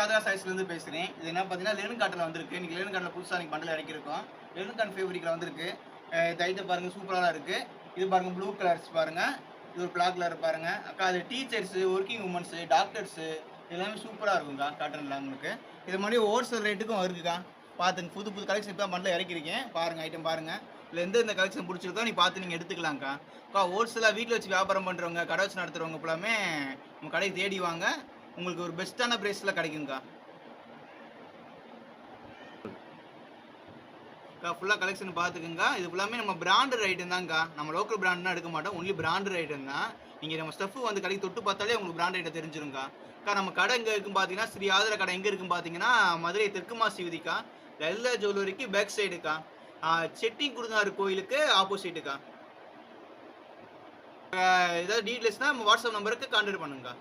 ஆதரா சாய்ஸ்லேருந்து பேசுகிறேன். இது என்ன பார்த்தீங்கன்னா, லெனின் காட்டனில் வந்திருக்கு. இன்னைக்கு லெனின் காட்டனில் புதுசா இன்னைக்கு பண்டல் இறக்கியிருக்கோம். லெனின் காட்டன் ஃபேப்ரிக்கில் வந்திருக்கு. இந்த ஐட்டம் பாருங்க சூப்பரா தான் இருக்கு. இது பாருங்க ப்ளூ கலர்ஸ் பாருங்க. இது ஒரு பிளாக் கலர் பாருங்க. அக்கா அது டீச்சர்ஸு, ஒர்க்கிங் உமன்ஸு, டாக்டர்ஸு எல்லாமே சூப்பரா இருக்கும்க்கா காட்டன்ல உங்களுக்கு. இது மாதிரி ஹோல்சேல் ரேட்டுக்கும் இருக்குக்கா. பார்த்துங்க புது புது கலெக்ஷன் இப்போ தான் பண்டல் இறக்கியிருக்கேன். பாருங்க ஐட்டம் பாருங்க. இதில் எந்த கலெக்ஷன் பிடிச்சிருக்கோ நீ பார்த்து நீங்கள் எடுத்துக்கலாம்க்கா. அக்கா ஹோல்சேலாக வீட்டில் வச்சு வியாபாரம் பண்ணுறவங்க, கடை வச்சு நடத்துகிறவங்க ஃபுல்லாமே நம்ம கடைக்கு தேடி வாங்க. உங்களுக்கு ஒரு பெஸ்ட்டான பிரைஸ்ல கிடைக்கும்க்கா. ஃபுல்லா கலெக்ஷன் பார்த்துக்குங்க. இது ஃபுல்லாமே நம்ம பிராண்டட் ஐட்டம் தான்க்கா. நம்ம லோக்கல் பிராண்ட்லாம் எடுக்க மாட்டோம். ஒன்லி பிராண்டட் ஐட்டம் தான். நீங்க நம்ம ஸ்டஃப் வந்து கடைக்கு தொட்டு பார்த்தாலே உங்களுக்கு பிராண்ட் ஐட்டம் தெரிஞ்சிரும்க்கா. நம்ம கடை எங்க இருக்குன்னு பார்த்தீங்கன்னா, ஸ்ரீ ஆதரா கடை எங்க இருக்குன்னு பார்த்தீங்கன்னா, மதுரை தெற்கு மாசி வீதிக்கா. லலிதா ஜுவல்லரிக்கு பேக் சைடுக்கா. செட்டிக்குருநாறு கோயிலுக்கு ஆப்போசிட்டுக்கா. ஏதாவது டீடைல்ஸ்னா நம்ம வாட்ஸ்அப் நம்பருக்கு கான்டாக்ட் பண்ணுங்கக்கா.